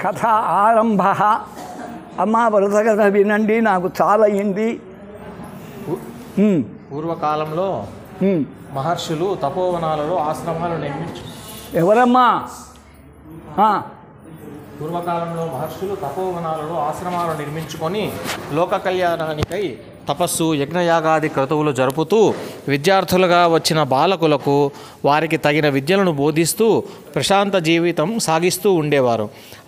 కథ ఆరంభ. అమ్మ వరుస కథ వినండి, నాకు చాలా అయింది. పూర్వకాలంలో మహర్షులు తపోవనాలలో ఆశ్రమాలు నిర్మించు. ఎవరమ్మా? పూర్వకాలంలో మహర్షులు తపోవనాలలో ఆశ్రమాలు నిర్మించుకొని లోక కళ్యాణానికై తపస్సు యజ్ఞయాగాది క్రతువులు జరుపుతూ విద్యార్థులుగా వచ్చిన బాలకులకు వారికి తగిన విద్యలను బోధిస్తూ ప్రశాంత జీవితం సాగిస్తూ ఉండేవారు.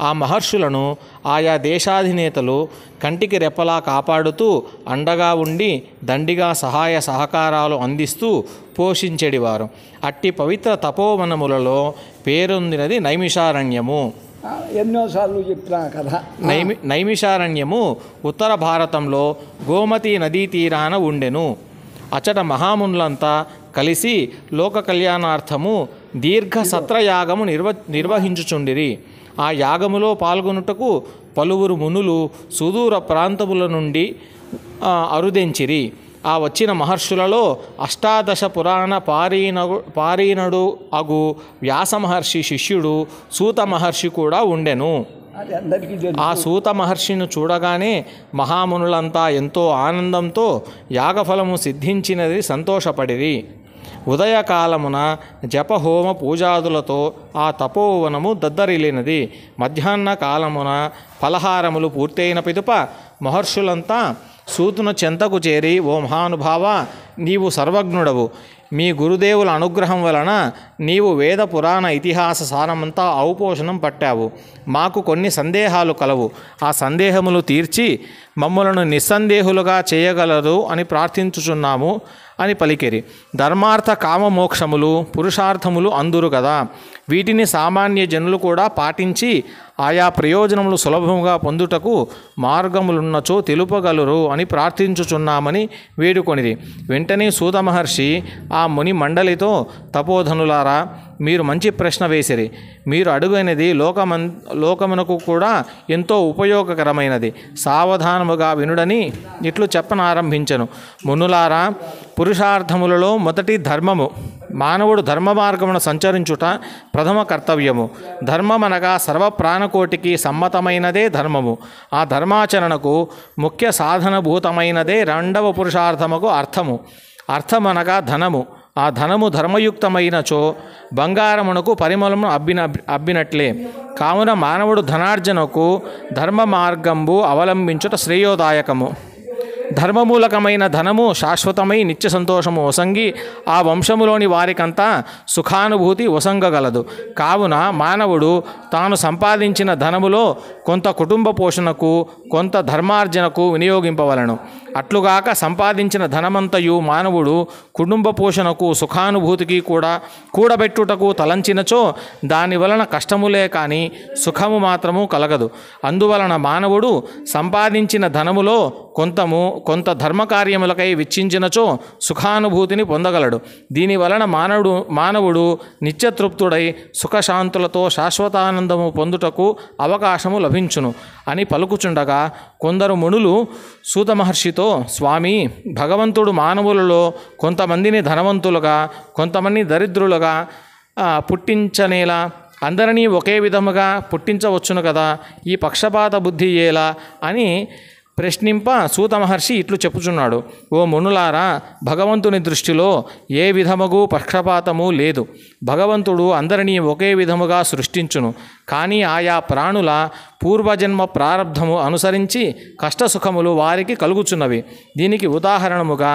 ఆ మహర్షులను ఆయా దేశాధినేతలు కంటికి రెప్పలా కాపాడుతూ అండగా ఉండి దండిగా సహాయ సహకారాలు అందిస్తూ పోషించేడివారు. అట్టి పవిత్ర తపోవనములలో పేరొందినది నైమిషారణ్యము. ఎన్నోసార్లు చెప్పినా కదా. నైమిషారణ్యము ఉత్తర భారతంలో గోమతి నదీ తీరాన ఉండెను. అచట మహామునులంతా కలిసి లోక కళ్యాణార్థము దీర్ఘ సత్రయాగము నిర్వహించుచుండిరి. ఆ యాగములో పాల్గొనుటకు పలువురు మునులు సుదూర ప్రాంతముల నుండి అరుదెంచిరి. ఆ వచ్చిన మహర్షులలో అష్టాదశ పురాణ పారీణుడు అగు వ్యాస మహర్షి శిష్యుడు సూత మహర్షి కూడా ఉండెను. ఆ సూత మహర్షిని చూడగానే మహామునులంతా ఎంతో ఆనందంతో యాగఫలము సిద్ధించినది సంతోషపడిరి. ఉదయకాలమున జపహోమ పూజాదులతో ఆ తపోవనము దద్దరిల్లినది. మధ్యాహ్న కాలమున ఫలహారములు పూర్తయిన పిదుప మహర్షులంతా సూతున చెంతకు చేరి, ఓ మహానుభావ, నీవు సర్వజ్ఞుడవు. మీ గురుదేవుల అనుగ్రహం వలన నీవు వేద పురాణ ఇతిహాస సారమంతా ఔపోషణం పట్టావు. మాకు కొన్ని సందేహాలు కలవు. ఆ సందేహములు తీర్చి మమ్మలను నిస్సందేహులుగా చేయగలరు అని ప్రార్థించుచున్నాము అని పలికిరి. ధర్మార్థ కామమోక్షములు పురుషార్థములు అందురు కదా. వీటిని సామాన్య జనులు కూడా పాటించి ఆయా ప్రయోజనములు సులభముగా పొందుటకు మార్గములున్నచో తెలుపగలరు అని ప్రార్థించుచున్నామని వేడుకొనిరి. వెంటనే సూత మహర్షి ఆ ముని మండలితో, తపోధనులారా, మీరు మంచి ప్రశ్న వేసిరి. మీరు అడుగైనది లోకమునకు కూడా ఎంతో ఉపయోగకరమైనది. సావధానముగా వినుడని ఇట్లు చెప్పనారంభించను. మునులారా, పురుషార్థములలో మొదటి ధర్మము. మానవుడు ధర్మ మార్గమును సంచరించుట ప్రథమ కర్తవ్యము. ధర్మమనగా సర్వప్రాణకోటికి సమ్మతమైనదే ధర్మము. ఆ ధర్మాచరణకు ముఖ్య సాధనభూతమైనదే రెండవ పురుషార్థముకు అర్థము. అర్థమనగా ధనము. ఆ ధనము ధర్మయుక్తమైనచో బంగారమునకు పరిమళము అబ్బినట్లే. కావున మానవుడు ధనార్జనకు ధర్మ మార్గంబు అవలంబించుట శ్రేయోదాయకము. ధర్మమూలకమైన ధనము శాశ్వతమై నిత్య సంతోషము ఒసంగి ఆ వంశములోని వారికంతా సుఖానుభూతి ఒసంగగలదు. కావున మానవుడు తాను సంపాదించిన ధనములో కొంత కుటుంబ పోషణకు, కొంత ధర్మార్జనకు వినియోగింపవలను. అట్లుగాక సంపాదించిన ధనమంతయు మానవుడు కుటుంబ పోషణకు, సుఖానుభూతికి కూడా కూడబెట్టుటకు తలంచినచో దాని వలన కష్టములే కానీ సుఖము మాత్రము కలగదు. అందువలన మానవుడు సంపాదించిన ధనములో కొంత ధర్మకార్యములకై వెచ్చించినచో సుఖానుభూతిని పొందగలడు. దీనివలన మానవుడు నిత్యతృప్తుడై సుఖశాంతులతో శాశ్వతానందము పొందుటకు అవకాశము లభించును అని పలుకుచుండగా కొందరు మునులు సూత మహర్షితో, స్వామి, భగవంతుడు మానవులలో కొంతమందిని ధనవంతులుగా, కొంతమంది దరిద్రులుగా పుట్టించనేలా అందరినీ ఒకే విధముగా పుట్టించవచ్చును కదా, ఈ పక్షపాత బుద్ధి ఏలా అని ప్రశ్నింప సూత మహర్షి ఇట్లు చెప్పుచున్నాడు. ఓ మునులారా, భగవంతుని దృష్టిలో ఏ విధముగు పక్షపాతము లేదు. భగవంతుడు అందరినీ ఒకే విధముగా సృష్టించును. కానీ ఆయా ప్రాణుల పూర్వజన్మ ప్రారబ్ధము అనుసరించి కష్టసుఖములు వారికి కలుగుచున్నవి. దీనికి ఉదాహరణముగా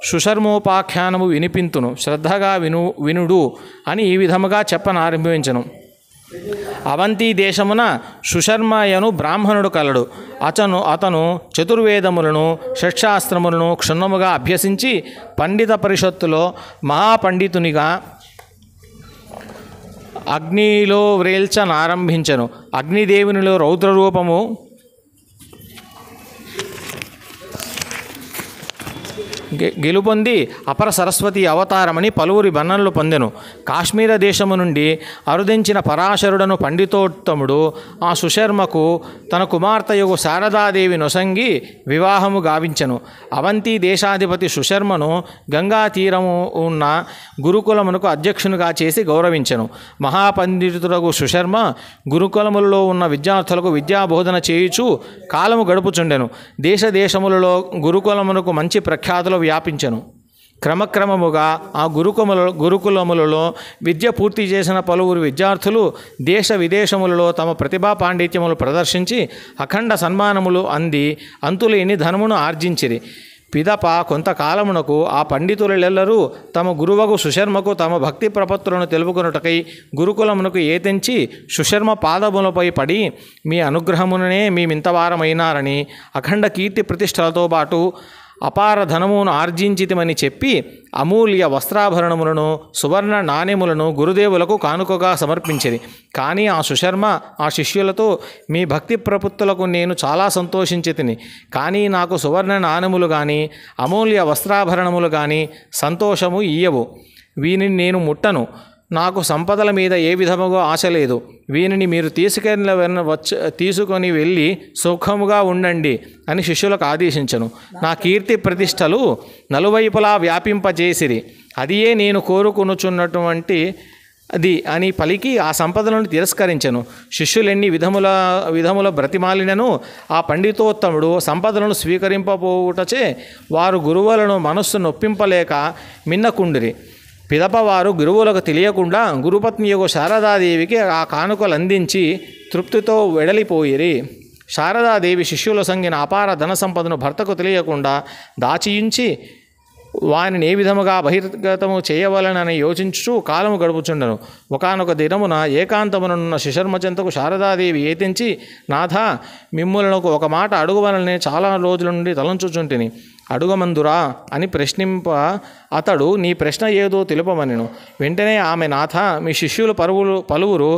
సుశర్మోపాఖ్యానము వినిపింతును, శ్రద్ధగా వినుడు అని ఈ విధముగా చెప్పనారంభించను. అవంతి దేశమున సుశర్మయను బ్రాహ్మణుడు కలడు. అతను చతుర్వేదములను షట్శాస్త్రములను క్షుణ్ణముగా అభ్యసించి పండిత పరిషత్తులో మహాపండితునిగా అగ్నిలో వ్రేల్చనారంభించెను. అగ్నిదేవునిలో రౌద్రరూపము గెలుపొంది అపర సరస్వతి అవతారమని పలువురి బన్నలు పొందెను. కాశ్మీర దేశము నుండి అరుదించిన పరాశరుడను పండితోత్తముడు ఆ సుశర్మకు తన కుమార్తెయగు శారదాదేవి నొసంగి వివాహము గావించెను. అవంతి దేశాధిపతి సుశర్మను గంగా తీరము ఉన్న గురుకులమునకు అధ్యక్షునిగా చేసి గౌరవించెను. మహాపండితుడగు సుశర్మ గురుకులములలో ఉన్న విద్యార్థులకు విద్యాబోధన చేయుచు కాలము గడుపుచుండెను. దేశములలో గురుకులమునకు మంచి ప్రఖ్యాతులు వ్యాపించెను. క్రమక్రమముగా ఆ గురుకులములలో విద్య పూర్తి చేసిన పలువురు విద్యార్థులు దేశ విదేశములలో తమ ప్రతిభా పాండిత్యములు ప్రదర్శించి అఖండ సన్మానములు అంది అంతులేని ధనమును ఆర్జించిరి. పిదప కొంతకాలమునకు ఆ పండితులెల్లరూ తమ గురువగు సుశర్మకు తమ భక్తి ప్రపత్తులను తెలుపుకొనుటకై గురుకులమునకు ఏతెంచి సుశర్మ పాదములపై పడి మీ అనుగ్రహముననే మేమింతవారమైనారని అఖండ కీర్తి ప్రతిష్టలతో పాటు అపార ధనమును ఆర్జించితిమని చెప్పి అమూల్య వస్త్రాభరణములను సువర్ణ నాణ్యములను గురుదేవులకు కానుకగా సమర్పించిరి. కానీ ఆ సుశర్మ ఆ శిష్యులతో మీ భక్తి ప్రపత్తులకు నేను చాలా సంతోషించి కానీ నాకు సువర్ణ నాణ్యములు కానీ అమూల్య వస్త్రాభరణములు కానీ సంతోషము ఇయ్యవు. వీనిని నేను ముట్టను. నాకు సంపదల మీద ఏ విధముగా ఆశ లేదు. వీనిని మీరు తీసుకొని వెళ్ళి సుఖముగా ఉండండి అని శిష్యులకు ఆదేశించను. నా కీర్తి ప్రతిష్టలు నలువైపులా వ్యాపింపజేసిరి. అదియే నేను కోరుకొనుచున్నటువంటి అది అని పలికి ఆ సంపదలను తిరస్కరించెను. శిష్యులెన్ని విధముల బ్రతిమాలినను ఆ పండితోత్తముడు సంపదలను స్వీకరింపబోవుటచే వారు గురువులను మనస్సు నొప్పింపలేక మిన్నకుండిరి. పిదపవారు గురువులకు తెలియకుండా గురుపత్నియగు శారదాదేవికి ఆ కానుకలు అందించి తృప్తితో వెడలిపోయిరి. శారదాదేవి శిష్యుల సంగిన అపార ధన సంపదను భర్తకు తెలియకుండా దాచియించి వారిని ఏ విధముగా బహిర్గతము చేయవలనని యోచించుచు కాలము గడుపుచుండను. ఒకానొక దినమున ఏకాంతమునున్న శిశర్మచెంతకు శారదాదేవి ఏతించి, నాథ, మిమ్ములను ఒక మాట అడుగువలనే చాలా రోజుల నుండి తలంచుచుంటిని, అడుగమందురా అని ప్రశ్నింప అతడు నీ ప్రశ్న ఏదో తెలుపమనెను. వెంటనే ఆమె, నాథ, మీ శిష్యులు పలువురు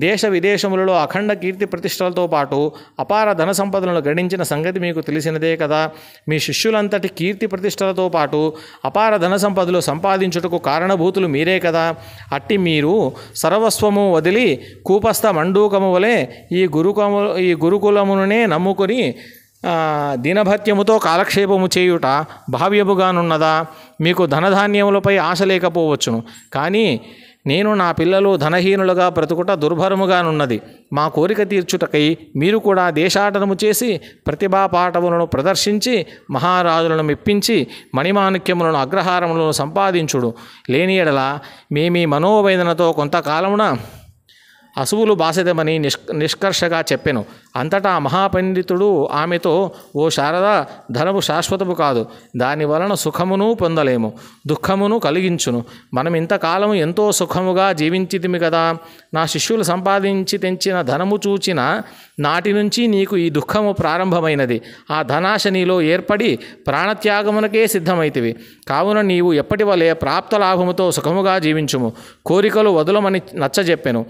దేశ విదేశములలో అఖండ కీర్తి ప్రతిష్టలతో పాటు అపార ధన సంపదలను గడించిన సంగతి మీకు తెలిసినదే కదా. మీ శిష్యులంతటి కీర్తి ప్రతిష్టలతో పాటు అపార ధన సంపదలు సంపాదించుటకు కారణభూతులు మీరే కదా. అట్టి మీరు సర్వస్వము వదిలి కూపస్థ మండూకము వలె ఈ గురుకులమునే నమ్ముకొని దినభత్యముతో కాలక్షేపము చేయుట భావ్యముగానున్నదా? మీకు ధనధాన్యములపై ఆశ లేకపోవచ్చును, కానీ నేను నా పిల్లలు ధనహీనులుగా బ్రతుకుట దుర్భరముగానున్నది. మా కోరిక తీర్చుటకై మీరు కూడా దేశాటనము చేసి ప్రతిభా పాఠములను ప్రదర్శించి మహారాజులను మెప్పించి మణిమాణిక్యములను అగ్రహారములను సంపాదించుడు. లేని ఎడల మేమీ మనోవేదనతో కొంతకాలమున అసువులు బాసెదమని నిష్కర్షగా చెప్పెను. అంతటా మహాపండితుడు ఆమెతో, ఓ శారద, ధనము శాశ్వతము కాదు. దాని వలన సుఖమును పొందలేము, దుఃఖమును కలిగించును. మనం ఇంతకాలము ఎంతో సుఖముగా జీవించితిమి కదా. నా శిష్యులు సంపాదించి తెంచిన ధనము చూచిన నాటి నుంచి నీకు ఈ దుఃఖము ప్రారంభమైనది. ఆ ధనాశ నీలో ఏర్పడి ప్రాణత్యాగమునకే సిద్ధమైతివి. కావున నీవు ఎప్పటి వలె ప్రాప్త లాభముతో సుఖముగా జీవించుము. కోరికలు వదులమని నచ్చజెప్పెను.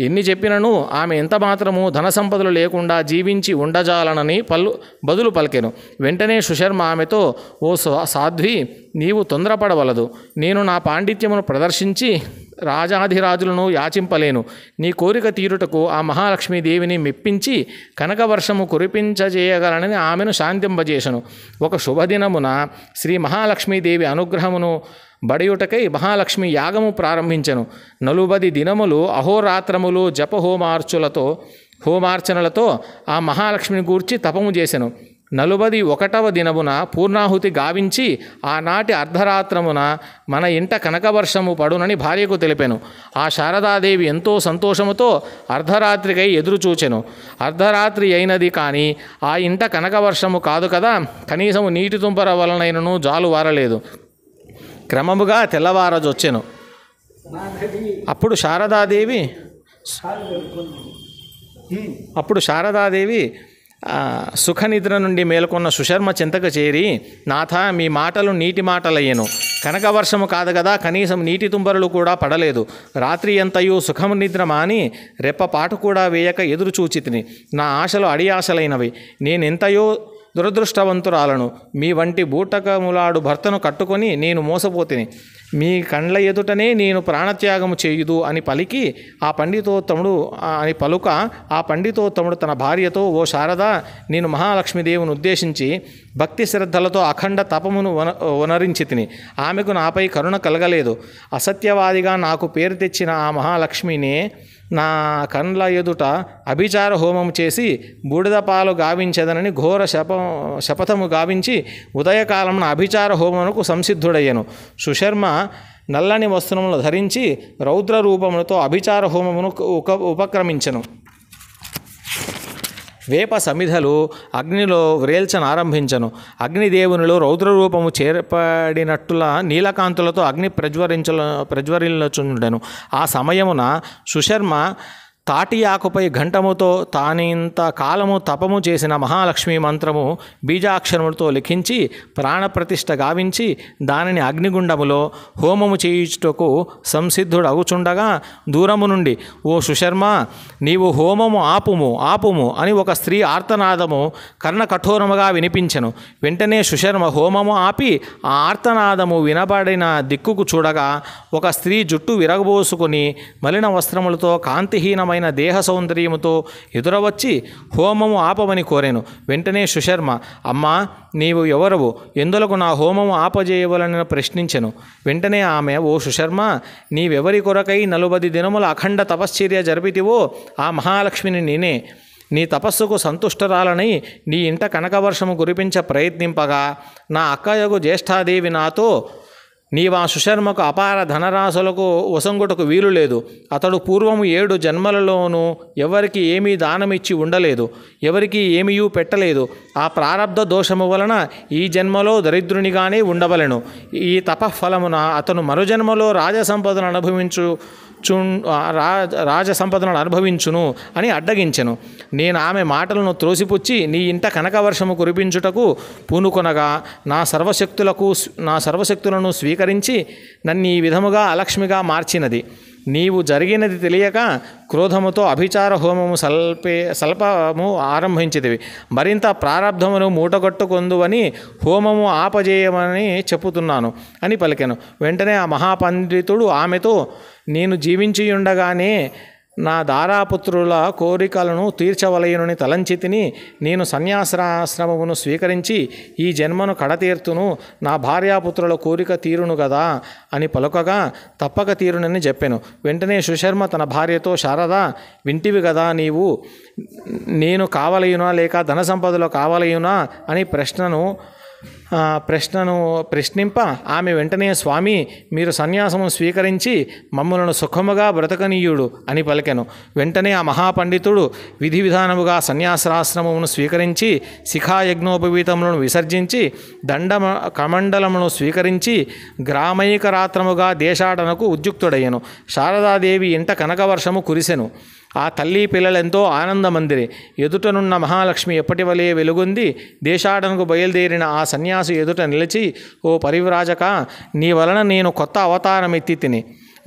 ఎన్ని చెప్పినను ఆమె ఎంత మాత్రము ధన సంపదలు లేకుండా జీవించి ఉండజాలనని బదులు పలికెను. వెంటనే సుశర్మ ఆమెతో, ఓ సాధ్వి, నీవు తొందరపడవలదు. నేను నా పాండిత్యమును ప్రదర్శించి రాజాధిరాజులను యాచింపలేను. నీ కోరిక తీరుటకు ఆ మహాలక్ష్మీదేవిని మెప్పించి కనకవర్షము కురిపించజేయగలనని ఆమెను శాంతింపజేసను. ఒక శుభదినమున శ్రీ మహాలక్ష్మీదేవి అనుగ్రహమును బడియుటకై మహాలక్ష్మి యాగము ప్రారంభించెను. 40 దినములు అహోరాత్రములు హోమార్చనలతో ఆ మహాలక్ష్మిని గూర్చి తపము చేసెను. 41వ దినమున పూర్ణాహుతి గావించి ఆనాటి అర్ధరాత్రమున మన ఇంట కనకవర్షము పడునని భార్యకు తెలిపెను. ఆ శారదాదేవి ఎంతో సంతోషముతో అర్ధరాత్రికై ఎదురుచూచెను. అర్ధరాత్రి అయినది కానీ ఆ ఇంట కనకవర్షము కాదు కదా. కనీసము నీటి తుంపర వలనైనను జాలు వారలేదు. క్రమముగా తెల్లవారజొచ్చెను. అప్పుడు శారదాదేవి సుఖనిద్ర నుండి మేల్కొన్న సుశర్మ చింతకు చేరి, నాథ, మీ మాటలు నీటి మాటలయ్యెను. కనకవర్షము కాదు కదా, కనీసం నీటి తుంపరులు కూడా పడలేదు. రాత్రి ఎంతయు సుఖము నిద్ర మాని రెప్పపాటు కూడా వేయక ఎదురు చూచితిని. నా ఆశలు అడియాశలైనవి. నేనెంతయో దురదృష్టవంతురాలను. మీ వంటి బూటకములాడు భర్తను కట్టుకొని నేను మోసపోతిని. మీ కండ్ల ఎదుటనే నేను ప్రాణత్యాగము చేయుదు అని పలికి ఆ పండితోత్తముడు తన భార్యతో, ఓ శారద, నేను మహాలక్ష్మీదేవిని ఉద్దేశించి భక్తి శ్రద్ధలతో అఖండ తపమును వనరించి తిని ఆమెకు నాపై కరుణ కలగలేదు. అసత్యవాదిగా నాకు పేరు తెచ్చిన ఆ మహాలక్ష్మినే నా కండ్ల ఎదుట అభిచార హోమం చేసి బూడిద పాలు గావించదనని ఘోర శపథము గావించి ఉదయకాలమున అభిచార హోమమునకు సంసిద్ధుడయ్యను. సుశర్మ నల్లని వస్త్రములు ధరించి రౌద్ర రూపములతో అభిచార హోమమును ఉపక్రమించెను. వేప సమిధలు అగ్నిలో వ్రేల్చనారంభించను. అగ్నిదేవునిలో రౌద్రరూపము చేర్పడినట్టుల నీలకాంతులతో అగ్ని ప్రజ్వరిల్లుచుండెను. ఆ సమయమున సుశర్మ తాటి ఆకుపై ఘంటముతో తానింత కాలము తపము చేసిన మహాలక్ష్మి మంత్రము బీజాక్షరములతో లిఖించి ప్రాణప్రతిష్ఠ గావించి దానిని అగ్నిగుండములో హోమము చేయుటకు సంసిద్ధుడగుచుండగా దూరము నుండి, ఓ సుశర్మ, నీవు హోమము ఆపుము అని ఒక స్త్రీ ఆర్తనాదము కర్ణకఠోరముగా వినిపించెను. వెంటనే సుశర్మ హోమము ఆపి ఆ ఆర్తనాదము వినబడిన దిక్కుకు చూడగా ఒక స్త్రీ జుట్టు విరగబోసుకుని మలిన వస్త్రములతో కాంతిహీనమైన దేహ సౌందర్యముతో ఎదురవచ్చి హోమము ఆపమని కోరెను. వెంటనే సుశర్మ, అమ్మా, నీవు ఎవరవు? ఎందులకు నా హోమము ఆపజేయవలని ప్రశ్నించెను. వెంటనే ఆమె, ఓ సుశర్మ, నీవెవరి కొరకై 40 దినముల అఖండ తపశ్చర్య జరిపితివో ఆ మహాలక్ష్మిని నేనే. నీ తపస్సుకు సంతుష్టరాలని నీ ఇంట కనకవర్షము కురిపించ ప్రయత్నింపగా నా అక్కయగు జ్యేష్ఠాదేవి నాతో, నీవా సుశర్మకు అపార ధనరాశులకు వసంగుటకు వీలు లేదు. అతడు పూర్వము 7 జన్మలలోనూ ఎవరికి ఏమీ దానమిచ్చి ఉండలేదు, ఎవరికి ఏమీయూ పెట్టలేదు. ఆ ప్రారబ్ధ దోషము వలన ఈ జన్మలో దరిద్రునిగానే ఉండవలెను. ఈ తపఫలమున అతను మరుజన్మలో రాజసంపదను అనుభవించును అని అడ్డగించెను. నేను ఆమె మాటలను త్రోసిపుచ్చి నీ ఇంట కనకవర్షము కురిపించుటకు పూనుకొనగా నా సర్వశక్తులను స్వీకరించి నన్ను ఈ విధముగా అలక్ష్మిగా మార్చినది. నీవు జరిగినది తెలియక క్రోధముతో అభిచార హోమము స్వల్పము ఆరంభించితివి. మరింత ప్రారబ్ధమును మూటగొట్టుకొందువని హోమము ఆపజేయమని చెప్పుతున్నాను అని పలికెను. వెంటనే ఆ మహాపండితుడు ఆమెతో, నేను జీవించియుండగానే నా దారాపుత్రుల కోరికలను తీర్చవలయునని తలంచి తిని నేను సన్యాసాశ్రమమును స్వీకరించి ఈ జన్మను కడతీర్తును, నా భార్యాపుత్రుల కోరిక తీరును గదా అని పలుకగా తప్పక తీరునని చెప్పాను. వెంటనే సుశర్మ తన భార్యతో, శారద, వింటివి గదా నీవు, నేను కావలయునా లేక ధన సంపదలో కావలయునా అని ప్రశ్నింప ఆమె వెంటనే, స్వామి, మీరు సన్యాసము స్వీకరించి మమ్మలను సుఖముగా బ్రతకనీయుడు అని పలికెను. వెంటనే ఆ మహాపండితుడు విధి విధానముగా సన్యాసాశ్రమమును స్వీకరించి శిఖాయజ్ఞోపవీతములను విసర్జించి కమండలమును స్వీకరించి గ్రామైకరాత్రముగా దేశాటనకు ఉద్యుక్తుడయ్యను. శారదాదేవి ఇంట కనకవర్షము కురిసెను. ఆ తల్లి పిల్లలెంతో ఆనందమందిరి. ఎదుటనున్న మహాలక్ష్మి ఎప్పటి వలె వెలుగొంది దేశాటనకు బయలుదేరిన ఆ సన్యాసి ఎదుట నిలిచి, ఓ పరివ్రాజక, నీ వలన నేను కొత్త అవతారం ఎత్తి తిని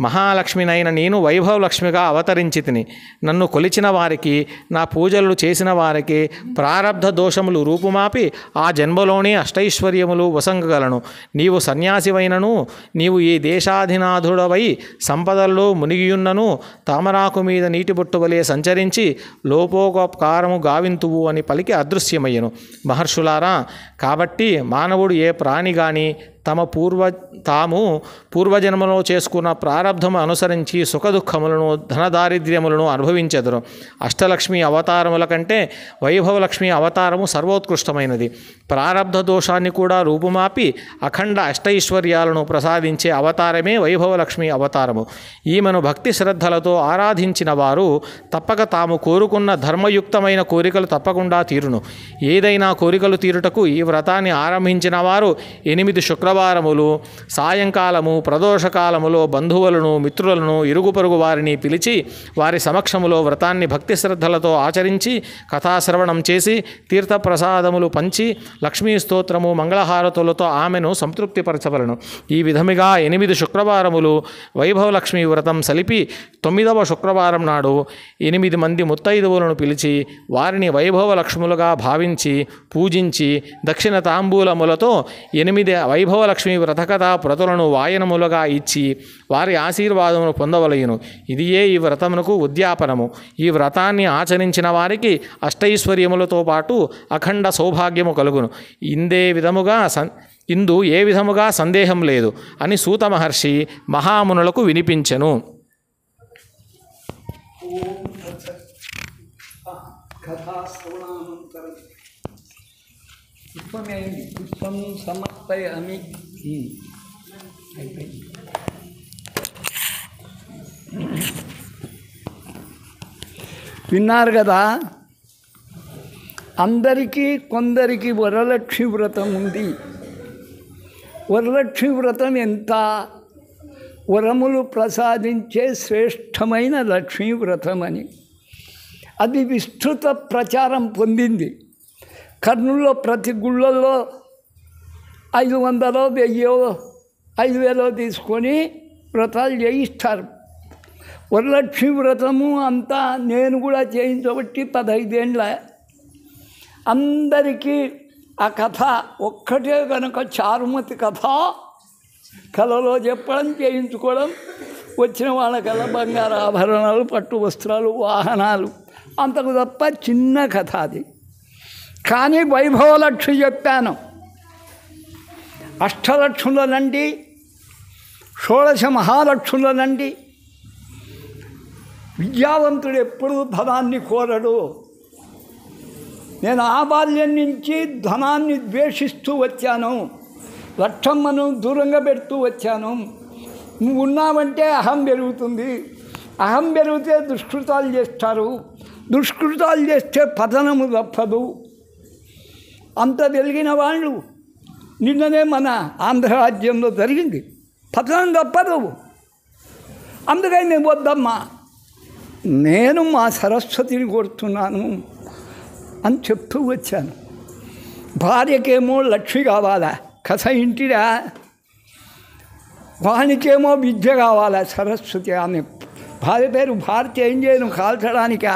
మహాలక్ష్మినైన నేను వైభవలక్ష్మిగా అవతరించి తిని. నన్ను కొలిచిన వారికి, నా పూజలు చేసిన వారికి ప్రారబ్ధ దోషములు రూపుమాపి ఆ జన్మలోనే అష్టైశ్వర్యములు వసంగగలను. నీవు సన్యాసివైనను, నీవు ఈ దేశాధినాథుడవై సంపదల్లో మునిగియున్నను తామరాకు మీద నీటి బొట్టు వలె సంచరించి లోపోపకారము గావింతువు అని పలికి అదృశ్యమయ్యను. మహర్షులారా, కాబట్టి మానవుడు ఏ ప్రాణి గాని తాము పూర్వజన్మలో చేసుకున్న ప్రారబ్ధము అనుసరించి సుఖదుఖములను ధనదారిద్ర్యములను అనుభవించెదరు. అష్టలక్ష్మి అవతారముల కంటే వైభవలక్ష్మి అవతారము సర్వోత్కృష్టమైనది. ప్రారబ్ధ దోషాన్ని కూడా రూపుమాపి అఖండ అష్టైశ్వర్యాలను ప్రసాదించే అవతారమే వైభవలక్ష్మి అవతారము. ఈమెను భక్తి శ్రద్ధలతో ఆరాధించిన వారు తప్పక తాము కోరుకున్న ధర్మయుక్తమైన కోరికలు తప్పకుండా తీరును. ఏదైనా కోరికలు తీరుటకు ఈ వ్రతాన్ని ఆరంభించిన వారు 8 శుక్రవారాలు శుక్రవారములు సాయంకాలము ప్రదోషకాలములో బంధువులను మిత్రులను ఇరుగు పొరుగు వారిని పిలిచి వారి సమక్షములో వ్రతాన్ని భక్తి శ్రద్ధలతో ఆచరించి కథాశ్రవణం చేసి తీర్థప్రసాదములు పంచి లక్ష్మీ స్తోత్రము మంగళహారతులతో ఆమెను సంతృప్తిపరచవలను. ఈ విధముగా 8 శుక్రవారములు వైభవలక్ష్మీ వ్రతం సలిపి 9వ శుక్రవారం నాడు 8 మంది ముత్తైదువులను పిలిచి వారిని వైభవలక్ష్ములుగా భావించి పూజించి దక్షిణ తాంబూలములతో 8 వైభవలక్ష్మి వ్రతకథా ప్రతులను వాయనములుగా ఇచ్చి వారి ఆశీర్వాదమును పొందవలయును. ఇదియే ఈ వ్రతమునకు ఉద్యాపనము. ఈ వ్రతాన్ని ఆచరించిన వారికి అష్టైశ్వర్యములతో పాటు అఖండ సౌభాగ్యము కలుగును. ఇందు ఏ విధముగా సందేహం లేదు అని సూత మహర్షి మహామునులకు వినిపించెను. కథాశ్రవణానంతరం పుష్పమేంది పుష్పం సమర్పయామి. అయిపోయింది. విన్నారు కదా, అందరికీ కొందరికి వరలక్ష్మి వ్రతం ఉంది. వరలక్ష్మి వ్రతం ఎంత వరములు ప్రసాదించే శ్రేష్టమైన లక్ష్మీ వ్రతం అని అది విస్తృత ప్రచారం పొందింది. కర్నూలులో ప్రతి గుళ్ళల్లో 500, 1000, 5000 తీసుకొని వ్రతాలు చేయిస్తారు. వరలక్ష్మి వ్రతము అంతా నేను కూడా చేయించబట్టి 15 ఏళ్ళ. అందరికీ ఆ కథ ఒక్కటే కనుక చారుమతి కథ కళలో చెప్పడం చేయించుకోవడం, వచ్చిన వాళ్ళకల్లా బంగారు ఆభరణాలు పట్టు వస్త్రాలు వాహనాలు అంతకు తప్ప చిన్న కథ అది. కానీ వైభవలక్ష్మి చెప్పాను. అష్టలక్ష్ములనండి, షోడశ మహాలక్ష్ములనండి. విద్యావంతుడు ఎప్పుడూ ధనాన్ని కోరడు. నేను ఆ బాల్యం నుంచి ధనాన్ని ద్వేషిస్తూ వచ్చాను, లక్షమ్మను దూరంగా పెడుతూ వచ్చాను. నువ్వు ఉన్నావంటే అహం పెరుగుతుంది, అహం పెరిగితే దుష్కృతాలు చేస్తారు, దుష్కృతాలు చేస్తే పతనము తప్పదు. అంత వెలిగిన వాళ్ళు నిన్ననే మన ఆంధ్ర రాజ్యంలో జరిగింది. పతనం తప్పదు. అందుకని నేను వద్దమ్మా, నేను మా సరస్వతిని కోరుతున్నాను అని చెప్తూ వచ్చాను. భార్యకేమో లక్ష్మి కావాలా, కథ ఇంటిరా. వానికేమో విద్య కావాలా, సరస్వతి. ఆమె భార్య పేరు భారతి. ఏం చేయను, కాల్చడానికా?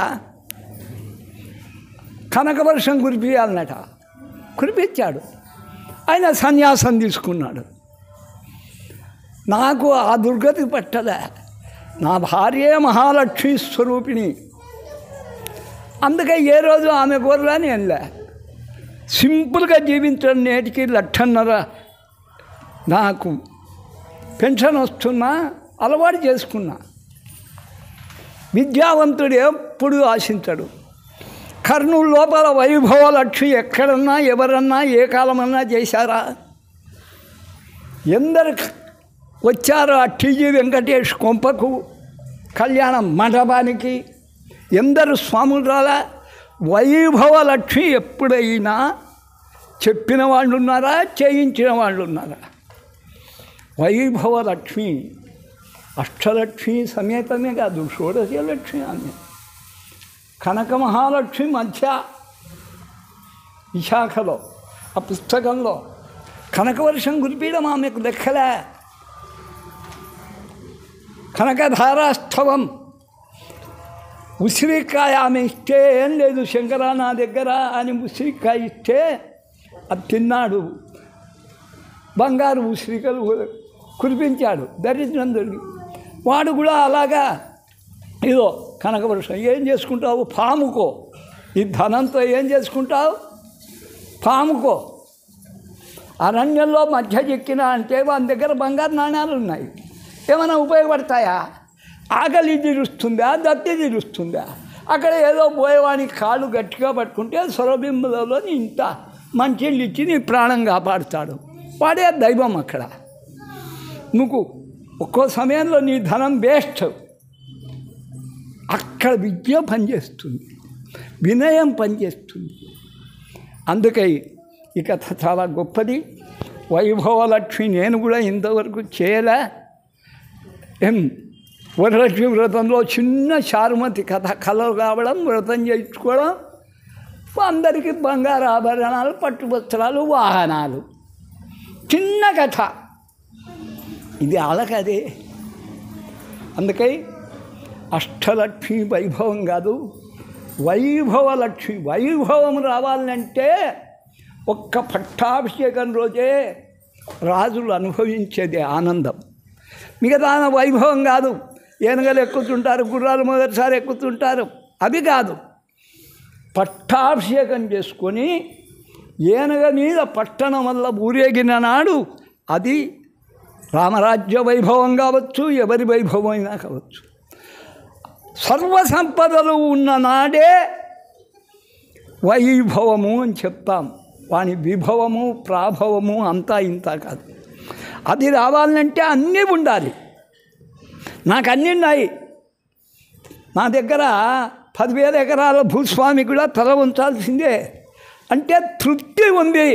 కనకవర్షం కురిపించాలన్నట. కురిపించాడు. ఆయన సన్యాసం తీసుకున్నాడు. నాకు ఆ దుర్గతి పట్టలే. నా భార్యే మహాలక్ష్మీ స్వరూపిణి. అందుకే ఏ రోజు ఆమె కోరలని వెళ్ళా. సింపుల్గా జీవించడం నేటికి 1,50,000 నాకు పెన్షన్ వస్తున్నా అలవాటు చేసుకున్నా. విద్యావంతుడు ఎప్పుడు ఆశించడు. కర్నూలు లోపల వైభవలక్ష్మి ఎక్కడన్నా ఎవరన్నా ఏ కాలమన్నా చేశారా? ఎందరు వచ్చారు ఆ టీజీ వెంకటేష్ కొంపకు, కళ్యాణ మండపానికి? ఎందరు స్వాములు రాలా? వైభవలక్ష్మి ఎప్పుడైనా చెప్పిన వాళ్ళు ఉన్నారా, చేయించిన వాళ్ళు ఉన్నారా? వైభవలక్ష్మి అష్టలక్ష్మి సమేతమే కాదు, షోడశలక్ష్మి ఆమె. కనక మహాలక్ష్మి మధ్య విశాఖలో ఆ పుస్తకంలో కనకవర్షం కురిపించడం ఆమెకు లెక్కలే. కనకధారాస్తవం ఉసిరికాయ ఆమె ఇస్తే ఏం లేదు, శంకరా నా దగ్గర అని ఉసిరికాయ ఇస్తే అది తిన్నాడు. బంగారు ఉసిరికలు కురిపించాడు దరిద్రందుడికి. వాడు కూడా అలాగా ఇదో కనకవర్షం. ఏం చేసుకుంటావు? పాముకో. ఈ ధనంతో ఏం చేసుకుంటావు? పాముకో. అరణ్యంలో మధ్య చెక్కిన అంటే వాని దగ్గర బంగారు నాణ్యాలు ఉన్నాయి, ఏమైనా ఉపయోగపడతాయా? ఆకలి తీరుస్తుందా, దత్తి తీరుస్తుందా? అక్కడ ఏదో పోయేవానికి కాళ్ళు గట్టిగా పట్టుకుంటే సొరబింబులలో ఇంత మంచిళ్ళు ఇచ్చి నీ ప్రాణం కాపాడుతాడు. వాడే దైవం. అక్కడ నువ్వు ఒక్కో సమయంలో నీ ధనం వేస్ట్. అక్కడ విద్య పనిచేస్తుంది, వినయం పనిచేస్తుంది. అందుకే ఈ కథ చాలా గొప్పది. వైభవలక్ష్మి నేను కూడా ఇంతవరకు చేయలే. వరలక్ష్మి వ్రతంలో చిన్న చారుమతి కళలు కావడం, వ్రతం చేయించుకోవడం, అందరికీ బంగారు ఆభరణాలు, పట్టు వస్త్రాలు, వాహనాలు, చిన్న కథ. ఇది వాళ్ళకదే. అందుకై అష్టలక్ష్మి వైభవం కాదు, వైభవలక్ష్మి. వైభవం రావాలంటే ఒక్క పట్టాభిషేకం రోజే రాజులు అనుభవించేది ఆనందం. మిగతా వైభవం కాదు. ఏనుగలు ఎక్కుతుంటారు, గుర్రాలు మొదటిసారి ఎక్కుతుంటారు, అవి కాదు. పట్టాభిషేకం చేసుకొని ఏనుగ మీద పట్టణం వల్ల ఊరేగిన నాడు అది రామరాజ్య వైభవం కావచ్చు, ఎవరి వైభవం అయినా కావచ్చు. సర్వసంపదలు ఉన్న నాడే వైభవము అని చెప్తాం. వాని విభవము, ప్రాభవము అంతా ఇంత కాదు. అది రావాలంటే అన్నీ ఉండాలి. నాకు అన్నీ ఉన్నాయి. నా దగ్గర 10,000 ఎకరాల భూస్వామి కూడా తల ఉంచాల్సిందే. అంటే తృప్తి ఉంది.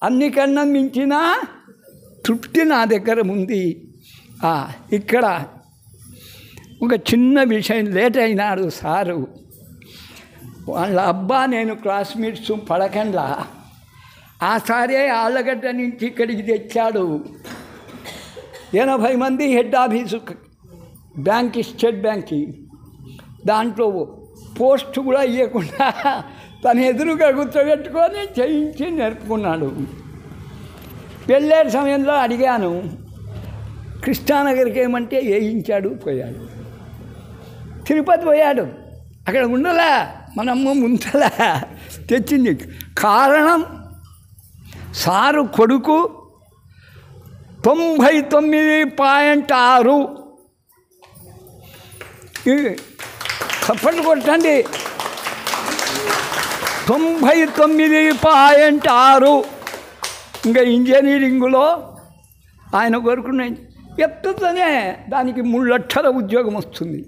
అన్నికన్నా మించిన తృప్తి నా దగ్గర ఉంది. ఇక్కడ ఒక చిన్న విషయం, లేట్ అయినాడు సారు. వాళ్ళ అబ్బా నేను క్లాస్మేట్స్ పడకండ్లా. ఆ సారే ఆళ్ళగడ్డ నుంచి ఇక్కడికి తెచ్చాడు. 80 మంది హెడ్ ఆఫీసు బ్యాంక్, స్టేట్ బ్యాంక్కి. దాంట్లో పోస్ట్ కూడా ఇవ్వకుండా తన ఎదురుగా కూర్చోబెట్టుకొని చేయించి నేర్పుకున్నాడు. వెళ్ళే సమయంలో అడిగాను, కృష్ణానగర్కి ఏమంటే వేయించాడు, పోయాడు. తిరుపతి పోయాడు, అక్కడ ఉండలా, మనమ్మ ముందలా తెచ్చింది. కారణం సారు కొడుకు 99.6 చప్పట్లు కొట్టండి. 99.6 ఇంకా ఇంజనీరింగ్లో ఆయన కోరుకున్నాయి. ఎత్తుతోనే దానికి 3 లక్షల ఉద్యోగం వస్తుంది.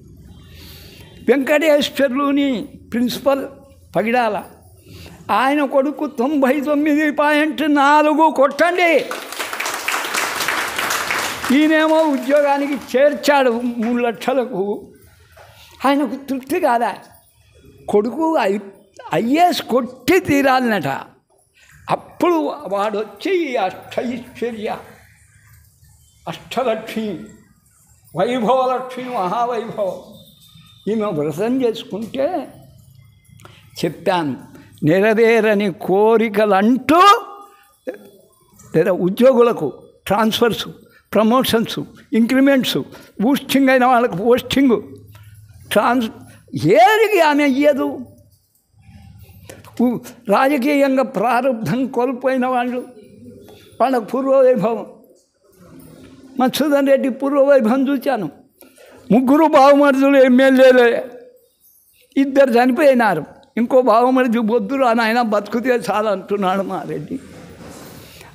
వెంకటేశ్వర్లుని ప్రిన్సిపల్ పగిడాల, ఆయన కొడుకు 99.4 కొట్టండి. ఈయనేమో ఉద్యోగానికి చేర్చాడు 3 లక్షలకు. ఆయనకు తృప్తి కాదా? కొడుకు ఐఏఎస్ కొట్టి తీరాలనట. అప్పుడు వాడొచ్చి అష్టైశ్వర్య, అష్టలక్ష్మి, వైభవలక్ష్మి, మహావైభవం ఈమె వ్రతం చేసుకుంటే చెప్పాను. నెరవేరని కోరికలంటూ లేదా ఉద్యోగులకు ట్రాన్స్ఫర్సు, ప్రమోషన్స్, ఇంక్రిమెంట్స్, బూస్టింగ్ అయిన వాళ్ళకు పోస్టింగు, ఏదికి ఆమె ఇయ్యదు. రాజకీయంగా ప్రారంభం కోల్పోయిన వాళ్ళు, వాళ్ళకు పూర్వవైభవం. మధుసూదన్ రెడ్డి పూర్వవైభవం చూశాను. 3 బావమరుదులు ఎమ్మెల్యేలే, 2 చనిపోయినారు. ఇంకో బావమరిది బొద్దులు అని ఆయన బతుకుతే చాలా అంటున్నాడు మా రెడ్డి.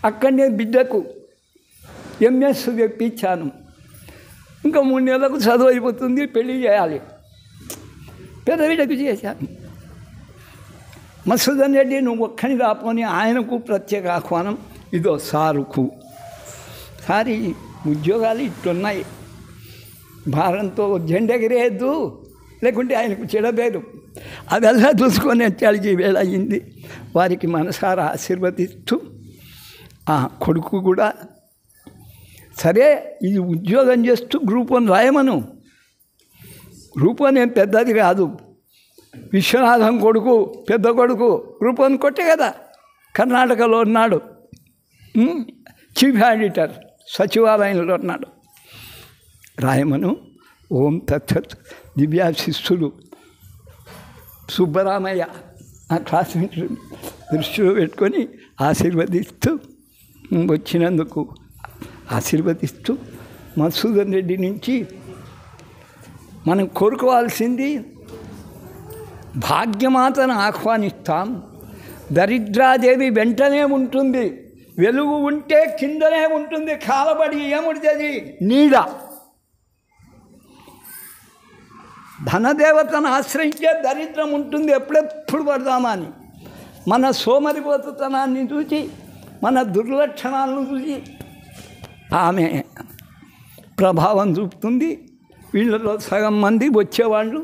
అక్కడనే బిడ్డకు ఎంఎస్ తెప్పించాను. ఇంకా 3 నెలలకు చదువు అయిపోతుంది, పెళ్లి చేయాలి. పెద్ద బిడ్డకు చేశాను. మధుసూదన్ రెడ్డి నువ్వు ఒక్కని రాపోని ఆయనకు ప్రత్యేక ఆహ్వానం. ఇదో సారుకు. సారి ఉద్యోగాలు ఇట్టున్నాయి. భారంతో జెండెగిరేద్దు, లేకుంటే ఆయనకు చెడబేరు. అదల్లా చూసుకొని వచ్చాడికి వేళ అయింది. వారికి మనసారా ఆశీర్వదిస్తూ కొడుకు కూడా సరే ఇది ఉద్యోగం చేస్తూ గ్రూప్ 1 రాయమను. గ్రూప్ 1 ఏం పెద్దది కాదు. విశ్వనాథం కొడుకు, పెద్ద కొడుకు గ్రూప్ 1 కొట్టే కదా, కర్ణాటకలో ఉన్నాడు. చీఫ్ ఆడిటర్ సచివాలయంలో ఉన్నాడు. రాయమను. ఓం తత్సత్. దివ్యాశిస్సులు సుబ్బరామయ్య ఆ క్లాస్మేట్ దృష్టిలో పెట్టుకొని ఆశీర్వదిస్తూ వచ్చినందుకు ఆశీర్వదిస్తూ మధుసూదన్ రెడ్డి నుంచి మనం కోరుకోవాల్సింది భాగ్యమాతను ఆహ్వానిస్తాం. దరిద్రాదేవి వెంటనే ఉంటుంది. వెలుగు ఉంటే కిందనే ఉంటుంది. కాలబడి ఏముంటుంది? నీడ. ధనదేవతను ఆశ్రయించే దరిద్రం ఉంటుంది. ఎప్పుడెప్పుడు పడదామా అని మన సోమరిపోతుతనాన్ని చూసి మన దుర్లక్షణాలను చూసి ఆమె ప్రభావం చూపుతుంది. వీళ్ళలో సగం మంది వచ్చేవాళ్ళు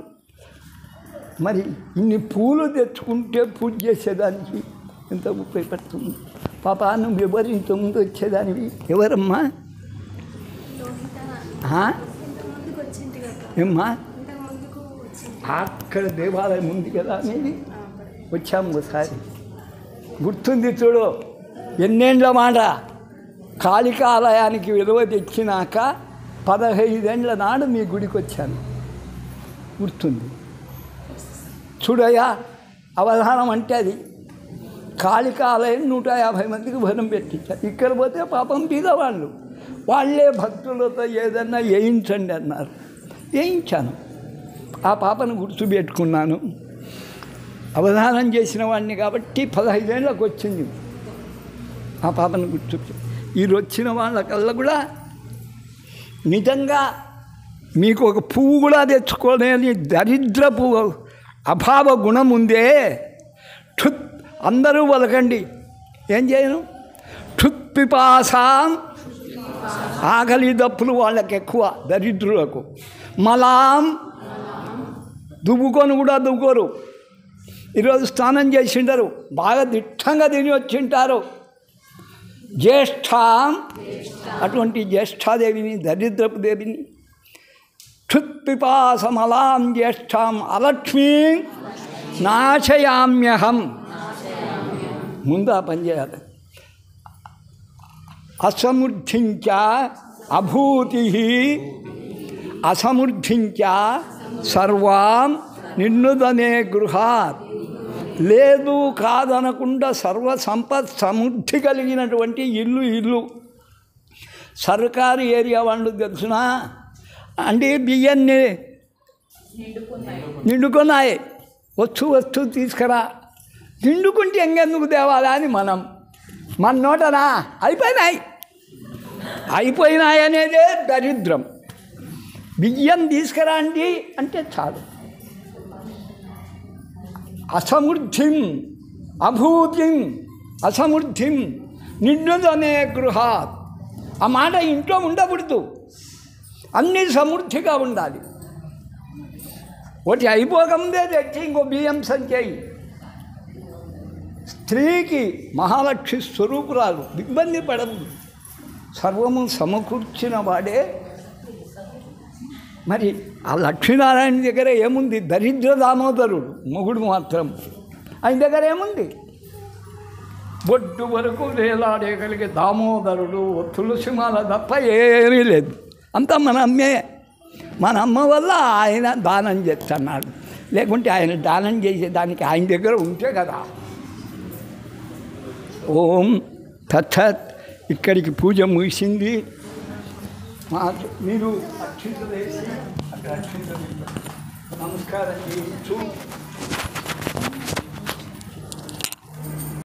మరి ఇన్ని పూలు తెచ్చుకుంటే పూజ చేసేదానికి ఎంత ఉపయోగపడుతుంది. పాప నువ్వు ఎవరు ఇంతకుముందు వచ్చేదానివి? ఎవరమ్మా? ఏమ్మా? అక్కడ దేవాలయం ఉంది కదా అనేది వచ్చాము ఒకసారి, గుర్తుంది చూడు. ఎన్నేండ్ల మాట. కాళికాలయానికి విలువ తెచ్చినాక 15 ఏళ్ల నాడు మీ గుడికి వచ్చాను, గుర్తుంది చూడయ్యా. అవధానం అంటే అది. కాళికాలయం 150 మందికి భోజనం పెట్టించారు. ఇక్కడ పోతే పాపం బీదవాళ్ళు, వాళ్ళే భక్తులతో ఏదన్నా వేయించండి అన్నారు, వేయించాను. ఆ పాపను గుర్తుపెట్టుకున్నాను. అవధానం చేసిన వాడిని కాబట్టి 15 ఏళ్ళకు వచ్చింది. ఆ పాపను గుర్తు. వీరు వచ్చిన వాళ్ళకల్లా కూడా నిజంగా మీకు ఒక పువ్వు కూడా తెచ్చుకోలేని దరిద్రపు అభావ గుణం ఉందే. ఠుత్ అందరూ వలకండి. ఏం చేయను? ఠుత్ పిపాసాం, ఆకలి దప్పులు వాళ్ళకి ఎక్కువ, దరిద్రులకు. మలాం, దువ్వుకొని కూడా దువ్వుకోరు. ఈరోజు స్నానం చేసింటారు, బాగా దిట్టంగా తిని వచ్చింటారు. జ్యేష్ఠాం, అటువంటి జ్యేష్ఠాదేవిని, దరిద్రపు దేవిని. క్షుత్పిపాసమలాం జ్యేష్ఠాం అలక్ష్మీం నాశయామ్యహం. ముందు ఆ పని చేయాలి. అసమృద్ధించ అభూతి అసమృద్ధించ సర్వాం నిన్నుదనే గృహాత్. లేదు కాదనకుండా సర్వసంపత్ సమృద్ధి కలిగినటువంటి ఇల్లు. సర్కారు ఏరియా వాళ్ళు తెలుసునా అంటే బియ్యాన్ని నిండుకున్నాయి, వస్తు తీసుకురా. నిండుకుంటే ఎంగెందుకు తేవాలా అని మన నోటనా అయిపోయినాయి అనేదే దరిద్రం. బియ్యం తీసుకురాండి అంటే చాలు. అసమృద్ధిం అభూతిం అసమృద్ధిం నిన్నుదనే గృహాత్. ఆ మాట ఇంట్లో ఉండకూడదు, అన్నీ సమృద్ధిగా ఉండాలి. ఒకటి అయిపోకముందే తెచ్చి ఇంకో బియ్యం సంచేయి. స్త్రీకి మహాలక్ష్మి స్వరూపురాలు, ఇబ్బంది పడదు. సర్వము సమకూర్చిన వాడే. మరి ఆ లక్ష్మీనారాయణ దగ్గర ఏముంది? దరిద్ర దామోదరుడు మొగుడు మాత్రం. ఆయన దగ్గర ఏముంది? బొడ్డు వరకు వేలాడేయగలిగే దామోదరుడు, తులసిమాల తప్ప ఏమీ లేదు. అంతా మన అమ్మే. మన అమ్మ వల్ల ఆయన దానం చేస్తున్నాడు. లేకుంటే ఆయన దానం చేసేదానికి ఆయన దగ్గర ఉంటే కదా. ఓం తత్సత్. ఇక్కడికి పూజ ముగిసింది. మీరు అక్షింతలు వేసి అక్కడ అక్షింతలు నమస్కారం చేయొచ్చు.